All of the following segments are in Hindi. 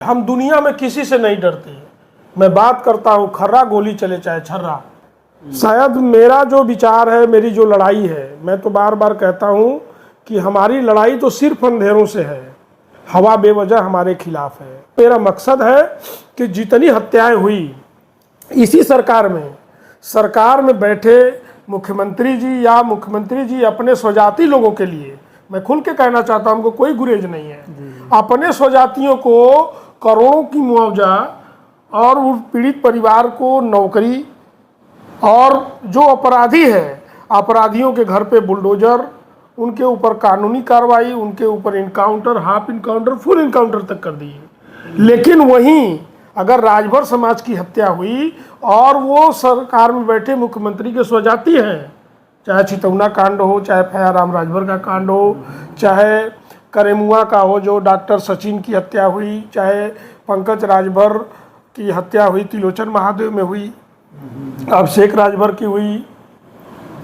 हम दुनिया में किसी से नहीं डरते। मैं बात करता हूँ खर्रा गोली चले चाहे छर्रा। शायद मेरा जो विचार है, मेरी जो लड़ाई है, मैं तो बार बार कहता हूँ कि हमारी लड़ाई तो सिर्फ अंधेरों से है, हवा बेवजह हमारे खिलाफ है। मेरा मकसद है कि जितनी हत्याएं हुई इसी सरकार में बैठे मुख्यमंत्री जी या मुख्यमंत्री जी अपने स्वजाती लोगों के लिए, मैं खुल के कहना चाहता हूं, हमको कोई गुरेज नहीं है, अपने स्वजातियों को करोड़ों की मुआवजा और उस पीड़ित परिवार को नौकरी, और जो अपराधी है अपराधियों के घर पे बुलडोजर, उनके ऊपर कानूनी कार्रवाई, उनके ऊपर encounter, half encounter, full encounter तक कर दिए। लेकिन वहीं अगर राजभर समाज की हत्या हुई और वो सरकार में बैठे मुख्यमंत्री के स्वजाती हैं, चाहे चितौना कांड हो, चाहे फयाराम राजभर का कांड हो, चाहे करेमुआ का हो जो डॉक्टर सचिन की हत्या हुई, चाहे पंकज राजभर की हत्या हुई त्रिलोचन महादेव में हुई, अभिषेक राजभर की हुई,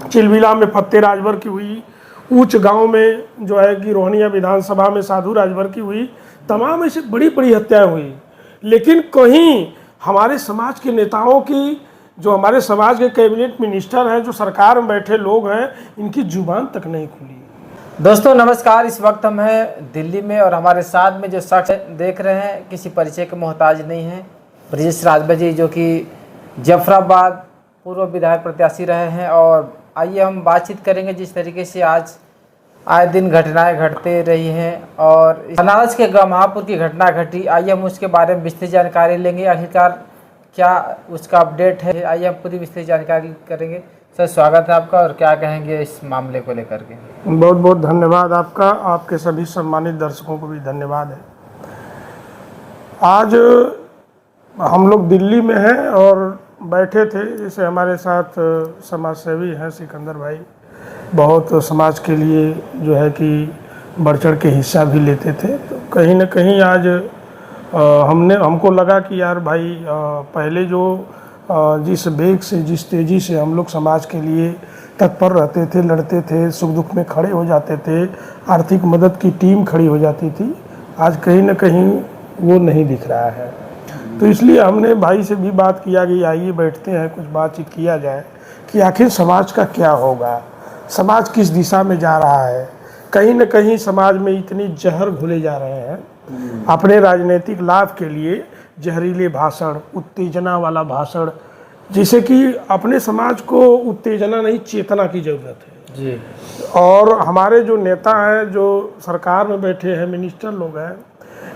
चिलबिला में फत्ते राजभर की हुई, ऊंच गांव में जो है कि रोहनिया विधानसभा में साधु राजभर की हुई, तमाम ऐसी बड़ी बड़ी हत्याएं हुई। लेकिन कहीं हमारे समाज के नेताओं की, जो हमारे समाज के कैबिनेट मिनिस्टर हैं, जो सरकार में बैठे लोग हैं, इनकी जुबान तक नहीं खुली। दोस्तों नमस्कार। इस वक्त हम हैं दिल्ली में और हमारे साथ में जो शख्स देख रहे हैं किसी परिचय के मोहताज नहीं है, ब्रजेश राजभर जी, जो कि जफराबाद पूर्व विधायक प्रत्याशी रहे हैं। और आइए हम बातचीत करेंगे जिस तरीके से आज आए दिन घटनाएं घटते रही हैं और बनारस के गमापुर की घटना घटी। आइए हम उसके बारे में विस्तृत जानकारी लेंगे, आखिरकार क्या उसका अपडेट है। आइए हम पूरी विस्तृत जानकारी करेंगे। सर स्वागत है आपका, और क्या कहेंगे इस मामले को लेकर के? बहुत बहुत धन्यवाद आपका, आपके सभी सम्मानित दर्शकों को भी धन्यवाद है। आज हम लोग दिल्ली में हैं और बैठे थे, जैसे हमारे साथ समाज सेवी हैं सिकंदर भाई, बहुत समाज के लिए जो है कि बढ़ चढ़ के हिस्सा भी लेते थे। तो कहीं ना कहीं आज हमको लगा कि यार भाई, पहले जो जिस वेग से, जिस तेज़ी से हम लोग समाज के लिए तत्पर रहते थे, लड़ते थे, सुख दुख में खड़े हो जाते थे, आर्थिक मदद की टीम खड़ी हो जाती थी, आज कहीं ना कहीं वो नहीं दिख रहा है। तो इसलिए हमने भाई से भी बात किया कि आइए बैठते हैं, कुछ बातचीत किया जाए कि आखिर समाज का क्या होगा, समाज किस दिशा में जा रहा है। कहीं न कहीं समाज में इतनी जहर घुले जा रहे हैं अपने राजनीतिक लाभ के लिए, जहरीले भाषण, उत्तेजना वाला भाषण, जिसे कि अपने समाज को उत्तेजना नहीं, चेतना की ज़रूरत है जी। और हमारे जो नेता हैं, जो सरकार में बैठे हैं, मिनिस्टर लोग हैं,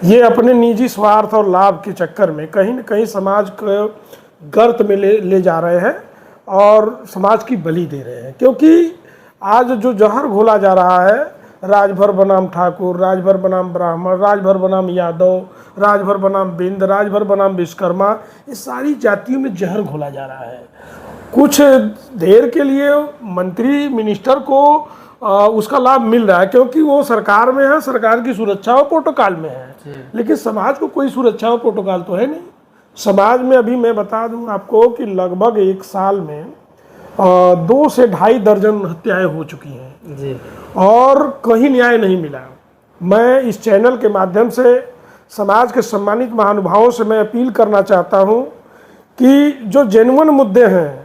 ये अपने निजी स्वार्थ और लाभ के चक्कर में कहीं न कहीं समाज को गर्त में ले जा रहे हैं और समाज की बलि दे रहे हैं। क्योंकि आज जो जहर घोला जा रहा है, राजभर बनाम ठाकुर, राजभर बनाम ब्राह्मण, राजभर बनाम यादव, राजभर बनाम बिंद, राजभर बनाम विश्वकर्मा, ये सारी जातियों में जहर घोला जा रहा है। कुछ देर के लिए मंत्री मिनिस्टर को उसका लाभ मिल रहा है क्योंकि वो सरकार में है, सरकार की सुरक्षा और प्रोटोकॉल में है, लेकिन समाज को कोई सुरक्षा और प्रोटोकॉल तो है नहीं। समाज में अभी मैं बता दूं आपको कि लगभग एक साल में 2 से ढाई दर्जन हत्याएं हो चुकी हैं जी, और कहीं न्याय नहीं मिला। मैं इस चैनल के माध्यम से समाज के सम्मानित महानुभावों से मैं अपील करना चाहता हूं कि जो जेन्युइन मुद्दे हैं,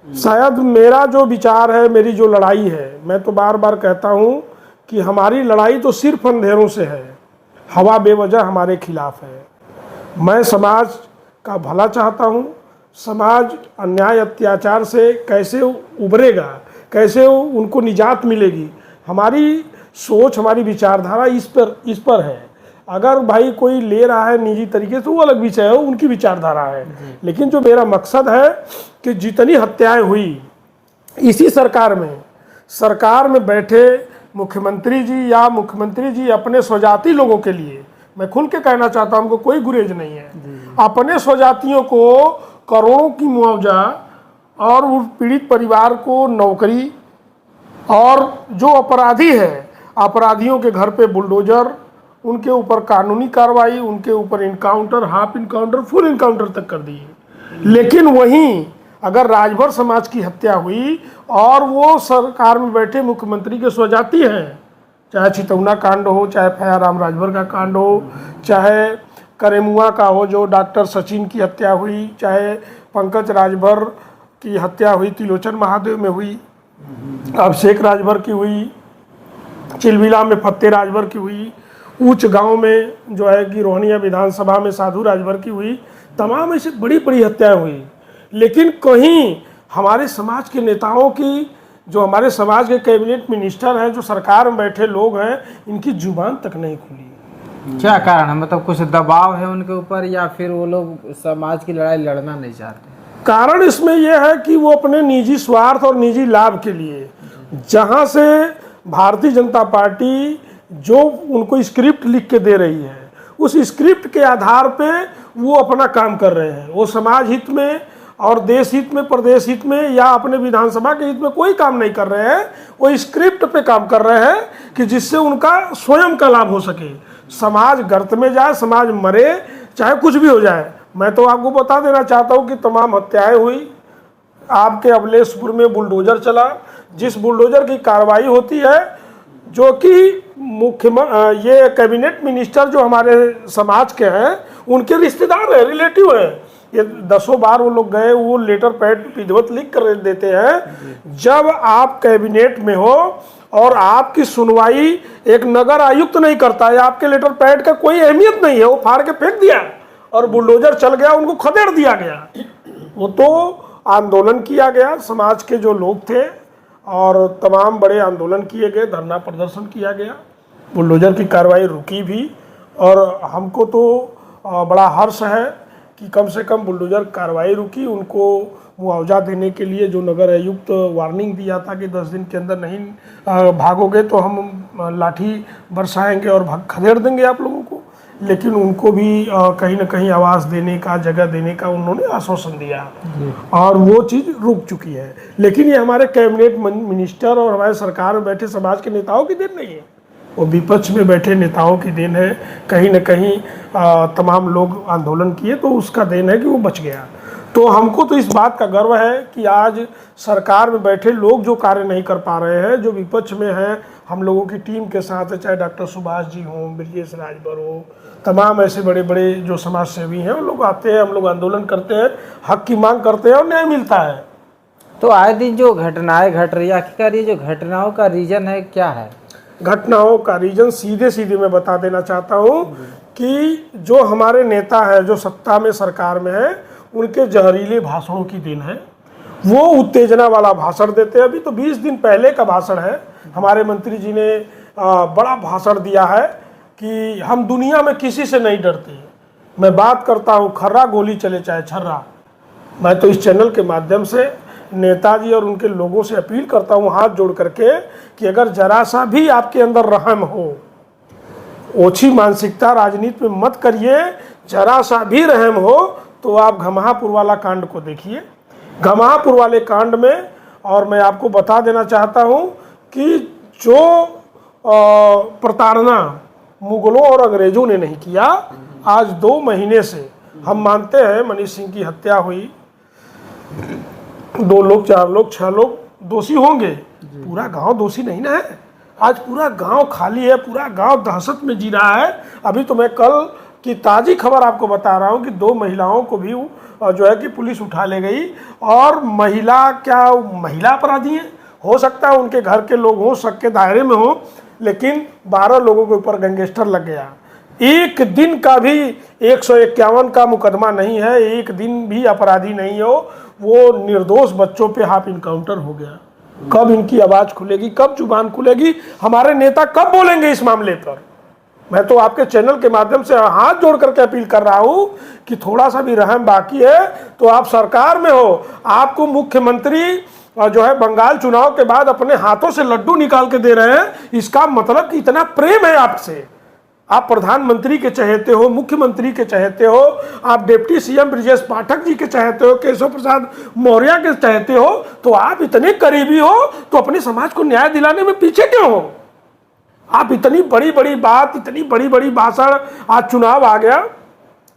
शायद मेरा जो विचार है, मेरी जो लड़ाई है, मैं तो बार बार कहता हूं कि हमारी लड़ाई तो सिर्फ अंधेरों से है, हवा बेवजह हमारे खिलाफ है। मैं समाज का भला चाहता हूं, समाज अन्याय अत्याचार से कैसे उभरेगा, कैसे उनको निजात मिलेगी, हमारी सोच, हमारी विचारधारा इस पर है। अगर भाई कोई ले रहा है निजी तरीके से, वो अलग विषय है, उनकी विचारधारा है। लेकिन जो मेरा मकसद है कि जितनी हत्याएं हुई इसी सरकार में बैठे मुख्यमंत्री जी या मुख्यमंत्री जी अपने स्वजाती लोगों के लिए, मैं खुल के कहना चाहता हूं, हमको कोई गुरेज नहीं है, अपने स्वजातियों को करोड़ों की मुआवजा और उस पीड़ित परिवार को नौकरी, और जो अपराधी है अपराधियों के घर पे बुलडोजर, उनके ऊपर कानूनी कार्रवाई, उनके ऊपर encounter, half encounter, full encounter तक कर दिए। लेकिन वहीं अगर राजभर समाज की हत्या हुई और वो सरकार में बैठे मुख्यमंत्री के स्वजाती हैं, चाहे चितौना कांड हो, चाहे फयाराम राजभर का कांड हो, चाहे करेमुआ का हो, जो डॉक्टर सचिन की हत्या हुई, चाहे पंकज राजभर की हत्या हुई, त्रिलोचन महादेव में हुई, अभिषेक राजभर की हुई, चिलबिला में फत्ते राजभर की हुई, ऊंच गांव में जो है कि रोहनिया विधानसभा में साधु राजभर की हुई, तमाम ऐसी बड़ी बड़ी हत्याएं हुई। लेकिन कहीं हमारे समाज के नेताओं की, जो हमारे समाज के कैबिनेट मिनिस्टर हैं, जो सरकार में बैठे लोग हैं, इनकी जुबान तक नहीं खुली। क्या कारण है? मतलब कुछ दबाव है उनके ऊपर, या फिर वो लोग समाज की लड़ाई लड़ना नहीं चाहते? कारण इसमें यह है कि वो अपने निजी स्वार्थ और निजी लाभ के लिए, जहां से भारतीय जनता पार्टी जो उनको स्क्रिप्ट लिख के दे रही है, उस स्क्रिप्ट के आधार पे वो अपना काम कर रहे हैं। वो समाज हित में और देश हित में, प्रदेश हित में या अपने विधानसभा के हित में कोई काम नहीं कर रहे हैं। वो स्क्रिप्ट पे काम कर रहे हैं कि जिससे उनका स्वयं का लाभ हो सके। समाज गर्त में जाए, समाज मरे, चाहे कुछ भी हो जाए। मैं तो आपको बता देना चाहता हूँ कि तमाम हत्याएं हुई। आपके अबलेशपुर में बुलडोजर चला, जिस बुलडोजर की कार्रवाई होती है, जो कि ये कैबिनेट मिनिस्टर जो हमारे समाज के हैं, उनके रिश्तेदार हैं, रिलेटिव हैं। ये 10 बार वो लोग गए, वो लेटर पैड विधिवत लिख कर देते हैं। जब आप कैबिनेट में हो और आपकी सुनवाई एक नगर आयुक्त नहीं करता है, आपके लेटर पैड का कोई अहमियत नहीं है, वो फाड़ के फेंक दिया और बुलडोजर चल गया, उनको खदेड़ दिया गया। वो तो आंदोलन किया गया, समाज के जो लोग थे, और तमाम बड़े आंदोलन किए गए, धरना प्रदर्शन किया गया, बुलडोजर की कार्रवाई रुकी भी। और हमको तो बड़ा हर्ष है कि कम से कम बुलडोजर कार्रवाई रुकी। उनको मुआवजा देने के लिए जो नगर आयुक्त वार्निंग दिया था कि 10 दिन के अंदर नहीं भागोगे तो हम लाठी बरसाएंगे और खदेड़ देंगे आप लोगों को, लेकिन उनको भी कहीं ना कहीं आवाज़ देने का, जगह देने का उन्होंने आश्वासन दिया और वो चीज़ रुक चुकी है। लेकिन ये हमारे कैबिनेट मिनिस्टर और हमारे सरकार में बैठे समाज के नेताओं की देन नहीं है, वो विपक्ष में बैठे नेताओं की देन है। कहीं न कहीं तमाम लोग आंदोलन किए तो उसका देन है कि वो बच गया। तो हमको तो इस बात का गर्व है कि आज सरकार में बैठे लोग जो कार्य नहीं कर पा रहे हैं, जो विपक्ष में हैं, हम लोगों की टीम के साथ है, चाहे डॉक्टर सुभाष जी हों, ब्रजेश राजभर हो, तमाम ऐसे बड़े बड़े जो समाज सेवी हैं, वो लोग आते हैं, हम लोग आंदोलन करते हैं, हक की मांग करते हैं और न्याय मिलता है। तो आए दिन जो घटनाएं घट रही है, आखिरकार ये जो घटनाओं का रीजन है क्या है? घटनाओं का रीजन सीधे सीधे मैं बता देना चाहता हूँ कि जो हमारे नेता है, जो सत्ता में सरकार में है, उनके जहरीले भाषणों की देन है। वो उत्तेजना वाला भाषण देते हैं। अभी तो 20 दिन पहले का भाषण है, हमारे मंत्री जी ने बड़ा भाषण दिया है कि हम दुनिया में किसी से नहीं डरते। मैं बात करता हूँ खर्रा गोली चले चाहे छर्रा। मैं तो इस चैनल के माध्यम से नेताजी और उनके लोगों से अपील करता हूँ हाथ जोड़ करके कि अगर जरा सा भी आपके अंदर रहम हो, ओछी मानसिकता राजनीति में मत करिए, जरा सा भी रहम हो तो आप घमापुर वाला कांड को देखिए। घमापुर वाले कांड में, और मैं आपको बता देना चाहता हूँ कि जो प्रताड़ना मुगलों और अंग्रेजों ने नहीं किया, आज 2 महीने से हम मानते हैं मनीष सिंह की हत्या हुई, 2 लोग, 4 लोग, 6 लोग दोषी होंगे, पूरा गांव दोषी नहीं ना है। आज पूरा गांव खाली है, पूरा गांव दहशत में जी रहा है। अभी तो मैं कल की ताज़ी खबर आपको बता रहा हूं कि 2 महिलाओं को भी जो है कि पुलिस उठा ले गई। और महिला क्या महिला अपराधी हैं? हो सकता है उनके घर के लोग हों, शक के दायरे में हो, लेकिन 12 लोगों के ऊपर गैंगस्टर लग गया। एक दिन का भी 151 का मुकदमा नहीं है, एक दिन भी अपराधी नहीं हो, वो निर्दोष बच्चों पे हाफ इनकाउंटर हो गया। कब इनकी आवाज़ खुलेगी, कब जुबान खुलेगी, हमारे नेता कब बोलेंगे इस मामले पर? मैं तो आपके चैनल के माध्यम से हाथ जोड़ करके अपील कर रहा हूं कि थोड़ा सा भी रहम बाकी है तो आप सरकार में हो, आपको मुख्यमंत्री जो है बंगाल चुनाव के बाद अपने हाथों से लड्डू निकाल के दे रहे हैं, इसका मतलब कि इतना प्रेम है आपसे। आप प्रधानमंत्री के चहेते हो, मुख्यमंत्री के चहेते हो, आप डिप्टी सीएम ब्रजेश पाठक जी के चहेते हो, केशव प्रसाद मौर्य के चहेते हो, तो आप इतने करीबी हो तो अपने समाज को न्याय दिलाने में पीछे क्यों हो? आप इतनी बड़ी बड़ी बात, इतनी बड़ी बड़ी भाषण, आज चुनाव आ गया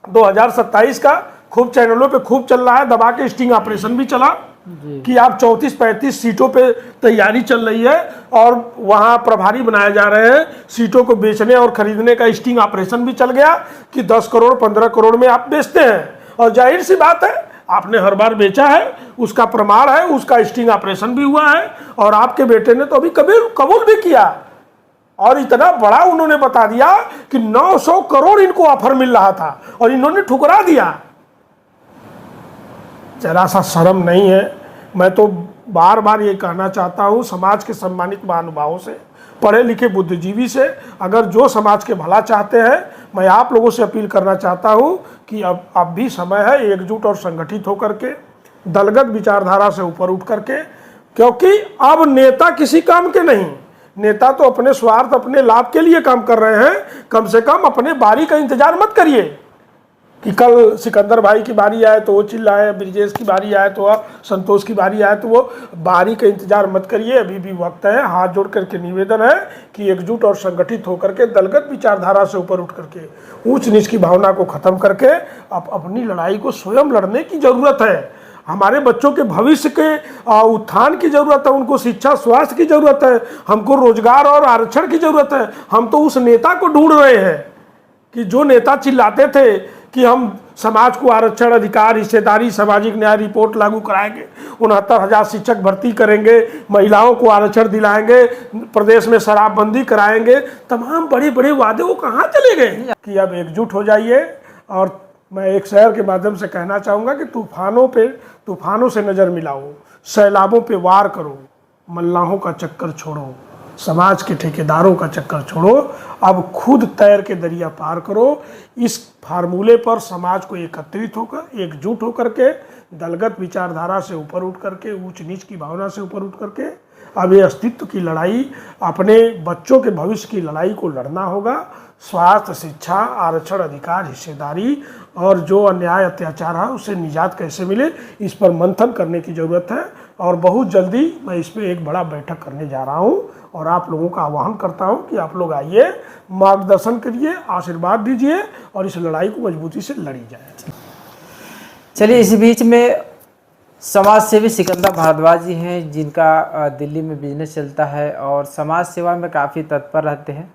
2027 का, खूब चैनलों पे खूब चल रहा है, दबा के स्टिंग ऑपरेशन भी चला। कि आप 34-35 सीटों पे तैयारी चल रही है और वहाँ प्रभारी बनाए जा रहे हैं, सीटों को बेचने और खरीदने का स्टिंग ऑपरेशन भी चल गया कि 10 करोड़ 15 करोड़ में आप बेचते हैं, और जाहिर सी बात है आपने हर बार बेचा है, उसका प्रमाण है, उसका स्टिंग ऑपरेशन भी हुआ है, और आपके बेटे ने तो अभी कबूल भी किया, और इतना बड़ा उन्होंने बता दिया कि 900 करोड़ इनको ऑफर मिल रहा था और इन्होंने ठुकरा दिया। जरा सा शर्म नहीं है। मैं तो बार बार ये कहना चाहता हूँ समाज के सम्मानित महानुभावों से, पढ़े लिखे बुद्धिजीवी से, अगर जो समाज के भला चाहते हैं, मैं आप लोगों से अपील करना चाहता हूँ कि अब भी समय है एकजुट और संगठित होकर के, दलगत विचारधारा से ऊपर उठ करके, क्योंकि अब नेता किसी काम के नहीं, नेता तो अपने स्वार्थ अपने लाभ के लिए काम कर रहे हैं। कम से कम अपने बारी का इंतजार मत करिए कि कल सिकंदर भाई की बारी आए तो वो चिल्लाए, ब्रिजेश की बारी आए तो संतोष की बारी आए तो वो, बारी का इंतजार मत करिए, अभी भी वक्त है। हाथ जोड़ करके निवेदन है कि एकजुट और संगठित होकर के, दलगत विचारधारा से ऊपर उठ करके, ऊंच नीच की भावना को खत्म करके अपनी लड़ाई को स्वयं लड़ने की जरूरत है। हमारे बच्चों के भविष्य के उत्थान की जरूरत है, उनको शिक्षा स्वास्थ्य की जरूरत है, हमको रोजगार और आरक्षण की जरूरत है। हम तो उस नेता को ढूंढ रहे हैं कि जो नेता चिल्लाते थे कि हम समाज को आरक्षण, अधिकार, हिस्सेदारी, सामाजिक न्याय रिपोर्ट लागू कराएंगे, 69,000 शिक्षक भर्ती करेंगे, महिलाओं को आरक्षण दिलाएंगे, प्रदेश में शराबबंदी कराएंगे, तमाम बड़े बड़े वादे वो कहाँ चले गए? कि अब एकजुट हो जाइए। और मैं एक शहर के माध्यम से कहना चाहूँगा कि तूफानों से नज़र मिलाओ, सैलाबों पे वार करो, मल्लाहों का चक्कर छोड़ो, समाज के ठेकेदारों का चक्कर छोड़ो, अब खुद तैर के दरिया पार करो। इस फार्मूले पर समाज को एकत्रित होकर, एकजुट होकर के, दलगत विचारधारा से ऊपर उठ करके, ऊंच नीच की भावना से ऊपर उठ करके अब ये अस्तित्व की लड़ाई, अपने बच्चों के भविष्य की लड़ाई को लड़ना होगा। स्वास्थ्य, शिक्षा, आरक्षण, अधिकार, हिस्सेदारी और जो अन्याय अत्याचार है उससे निजात कैसे मिले, इस पर मंथन करने की ज़रूरत है। और बहुत जल्दी मैं इस पर एक बड़ा बैठक करने जा रहा हूँ और आप लोगों का आह्वान करता हूँ कि आप लोग आइए, मार्गदर्शन करिए, आशीर्वाद दीजिए और इस लड़ाई को मजबूती से लड़ी जाए। चलिए, इसी बीच में समाज सेवी सिकंदर भारद्वाज जी हैं, जिनका दिल्ली में बिजनेस चलता है और समाज सेवा में काफ़ी तत्पर रहते हैं।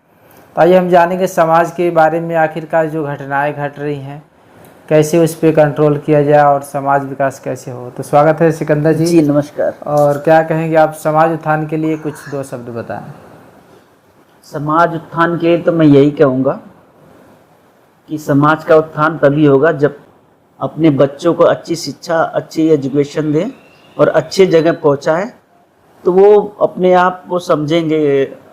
तो आइए हम जानेंगे समाज के बारे में, आखिरकार जो घटनाएं घट रही हैं कैसे उस पर कंट्रोल किया जाए और समाज विकास कैसे हो। तो स्वागत है सिकंदर जी। जी नमस्कार। और क्या कहेंगे आप समाज उत्थान के लिए कुछ 2 शब्द बताएं। समाज उत्थान के लिए तो मैं यही कहूँगा कि समाज का उत्थान तभी होगा जब अपने बच्चों को अच्छी शिक्षा, अच्छी एजुकेशन दें और अच्छे जगह पहुँचाएं, तो वो अपने आप वो समझेंगे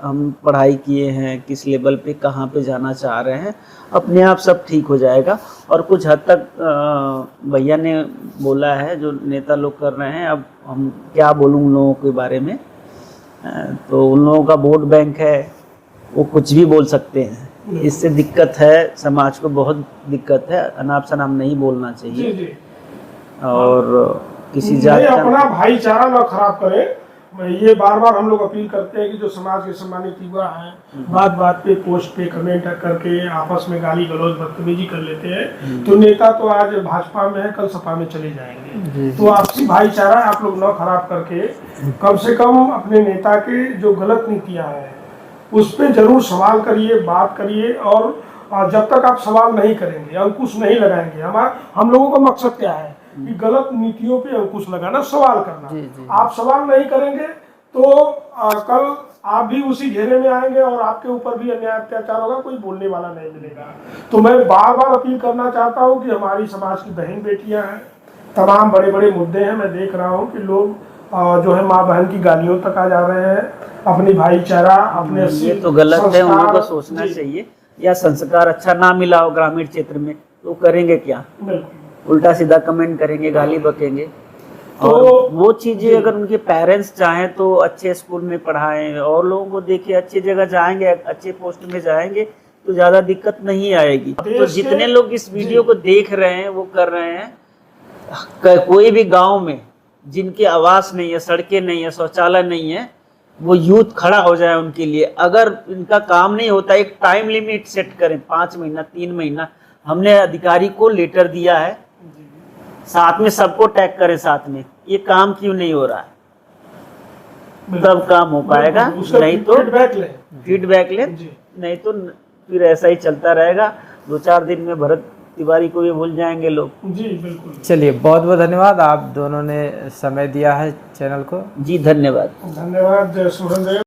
हम पढ़ाई किए हैं, किस लेवल पे, कहाँ पे जाना चाह रहे हैं, अपने आप सब ठीक हो जाएगा। और कुछ हद तक भैया ने बोला है जो नेता लोग कर रहे हैं, अब हम क्या बोलूँ उन लोगों के बारे में, तो उन लोगों का वोट बैंक है, वो कुछ भी बोल सकते हैं। इससे दिक्कत है, समाज को बहुत दिक्कत है, अनाप शनाप नहीं बोलना चाहिए। जी। और किसी जात का अपना भाईचारा ना खराब करें। ये बार बार हम लोग अपील करते हैं कि जो समाज के सम्मानित युवा हैं, बात बात पे, पोस्ट पे कमेंट करके आपस में गाली गलौज बदतमीजी कर लेते हैं, तो नेता तो आज भाजपा में है, कल सपा में चले जाएंगे। तो आपसी भाईचारा आप लोग न खराब करके कम से कम अपने नेता के जो गलत नीतियां हैं उस पर जरूर सवाल करिए, बात करिए। और जब तक आप सवाल नहीं करेंगे, अंकुश नहीं लगाएंगे, हम लोगों का मकसद क्या है कि गलत नीतियों पे अंकुश लगाना, सवाल करना। जी। आप सवाल नहीं करेंगे तो कल आप भी उसी घेरे में आएंगे और आपके ऊपर भी अन्याय अत्याचार होगा, कोई बोलने वाला नहीं मिलेगा। तो मैं बार बार अपील करना चाहता हूँ कि हमारी समाज की बहन बेटियां हैं, तमाम बड़े बड़े मुद्दे हैं। मैं देख रहा हूँ कि लोग जो है माँ बहन की गालियों तक आ जा रहे हैं। अपनी भाईचारा, अपने ये तो गलत है, उन लोगों को सोचना चाहिए। या संस्कार अच्छा ना मिला हो ग्रामीण क्षेत्र में तो करेंगे क्या, उल्टा सीधा कमेंट करेंगे, गाली बकेंगे। और वो चीजें अगर उनके पेरेंट्स चाहें तो अच्छे स्कूल में पढ़ाएं और लोगों को देखिए अच्छी जगह जाएंगे, अच्छे पोस्ट में जाएंगे तो ज्यादा दिक्कत नहीं आएगी। तो जितने लोग इस वीडियो को देख रहे हैं वो कर रहे हैं, कोई भी गांव में जिनके आवास नहीं है, सड़कें नहीं है, शौचालय नहीं है, वो यूथ खड़ा हो जाए उनके लिए। अगर इनका काम नहीं होता, एक टाइम लिमिट सेट करें, 5 महीना, 3 महीना। हमने अधिकारी को लेटर दिया है साथ में सबको टैग करें, साथ में ये काम क्यों नहीं हो रहा है, तब काम हो पाएगा। उसका नहीं तो फीडबैक लें। जी, नहीं तो फिर ऐसा ही चलता रहेगा। 2-4 दिन में भरत तिवारी को भी भूल जाएंगे लोग। जी बिल्कुल। चलिए, बहुत बहुत धन्यवाद, आप दोनों ने समय दिया है चैनल को। जी धन्यवाद। धन्यवाद। जय सुरेंद्र।